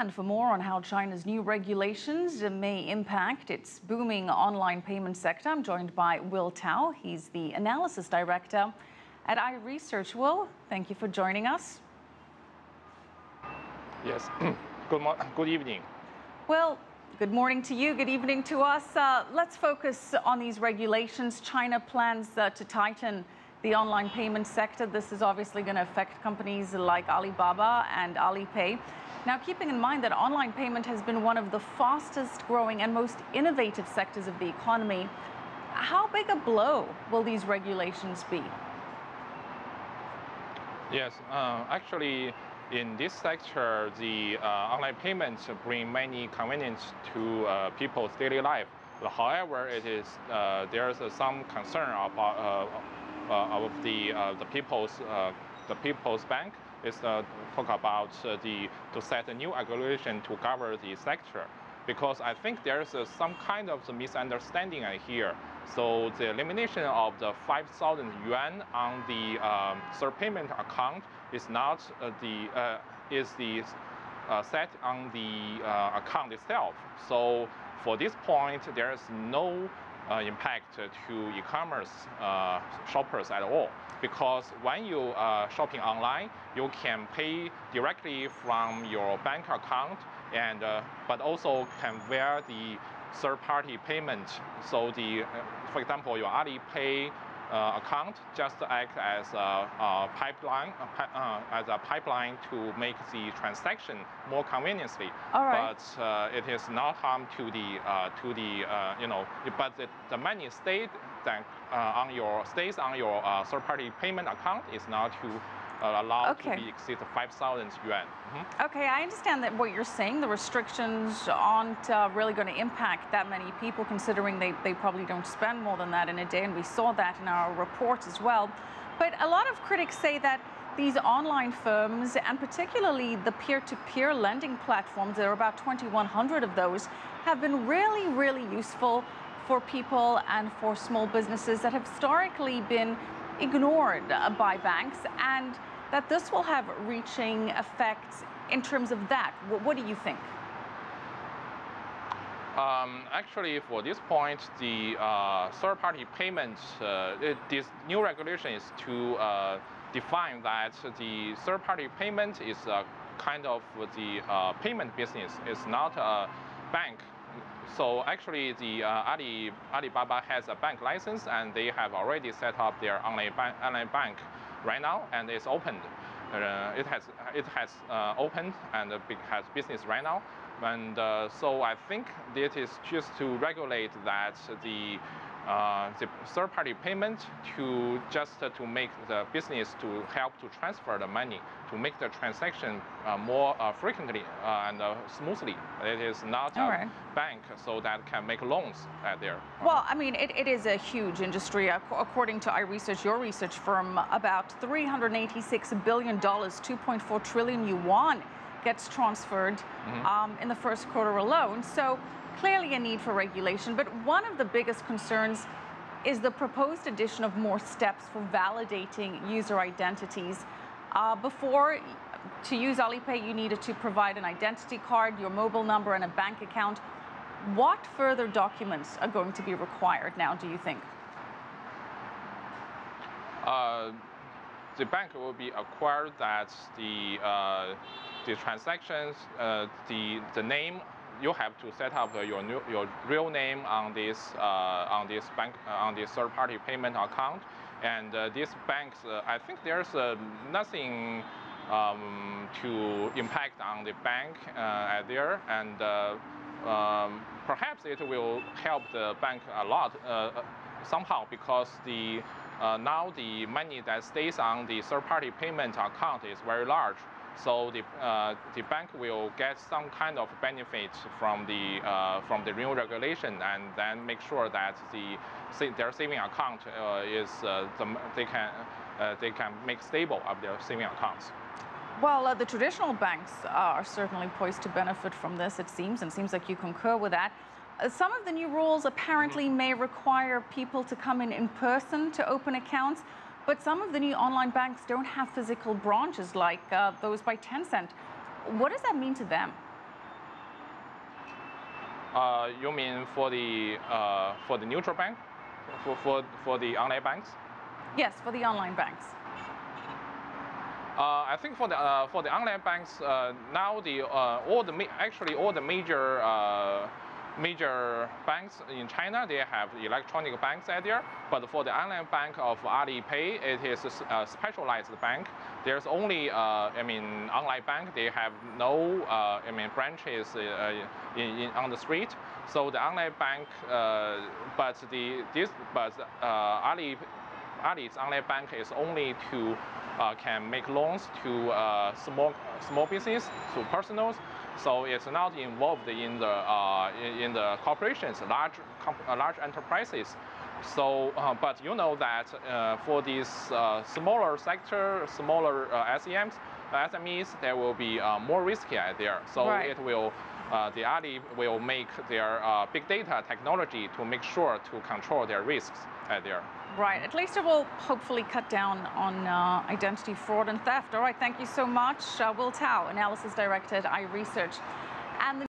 And for more on how China's new regulations may impact its booming online payment sector, I'm joined by Will Tao. He's the Analysis Director at iResearch. Will, thank you for joining us. Yes, good evening. Well, good morning to you, good evening to us. Let's focus on these regulations. China plans to tighten the online payment sector. This is obviously going to affect companies like Alibaba and Alipay. Now, keeping in mind that online payment has been one of the fastest growing and most innovative sectors of the economy, how big a blow will these regulations be? Yes, actually, in this sector, the online payments bring many convenience to people's daily life. However, there's some concern about of the people's bank is talk about to set a new regulation to cover the sector, because I think there's some kind of misunderstanding here. So the elimination of the 5,000 yuan on the third payment account is not set on the account itself. So for this point, there's no impact to e-commerce shoppers at all, because when you shopping online, you can pay directly from your bank account, and but also can via the third-party payment. So for example, your Alipay account just act as a pipeline to make the transaction more conveniently. All right. But it is not harm to the but the money stays on your third-party payment account is not allowed to be exceed 5,000 yuan. Mm-hmm. Okay, I understand that what you're saying, the restrictions aren't really going to impact that many people, considering they probably don't spend more than that in a day, and we saw that in our reports as well. But a lot of critics say that these online firms, and particularly the peer-to-peer lending platforms, there are about 2,100 of those, have been really, really useful for people and for small businesses that have historically been ignored by banks, and that this will have reaching effects in terms of that. What do you think? Actually, for this point, the third-party payments, this new regulation is to define that the third-party payment is a kind of the payment business. It's not a bank. So actually, the Alibaba has a bank license, and they have already set up their online bank right now, and it's opened. It has opened and has business right now. And so I think this is just to regulate that the third-party payment to make the business to help to transfer the money, to make the transaction more frequently and smoothly. It is not a bank, so that can make loans there. Well, I mean, it is a huge industry. According to iResearch, your research firm, about $386 billion, 2.4 trillion yuan gets transferred in the first quarter alone. So clearly a need for regulation. But one of the biggest concerns is the proposed addition of more steps for validating user identities. Before, to use Alipay, you needed to provide an identity card, your mobile number, and a bank account. What further documents are going to be required now, do you think? The bank will be acquired that the transactions, the name. You have to set up your real name on this third-party payment account, and these banks, I think there's nothing to impact on the bank there, and perhaps it will help the bank a lot somehow, because now the money that stays on the third-party payment account is very large. So the bank will get some kind of benefit from the new regulation, and then make sure that their saving account they can make stable of their saving accounts. Well, the traditional banks are certainly poised to benefit from this, it seems, and seems like you concur with that. Some of the new rules apparently may require people to come in person to open accounts. But some of the new online banks don't have physical branches like those by Tencent. What does that mean to them? You mean for the neutral bank, for the online banks? Yes, for the online banks. I think for the online banks now all the major banks in China, they have electronic banks at there. But for the online bank of Alipay, it is a specialized bank. There's only online bank. They have no branches on the street. So the online bank, Ali's online bank is only to can make loans to small business, to personals. So it's not involved in the corporations, large enterprises. So, but you know that for these smaller sector, smaller SMEs, there will be more risky out there. So right. It will. The Ali will make their big data technology to make sure to control their risks out there. Right. At least it will hopefully cut down on identity fraud and theft. All right. Thank you so much, Will Tao, Analysis Director at iResearch. And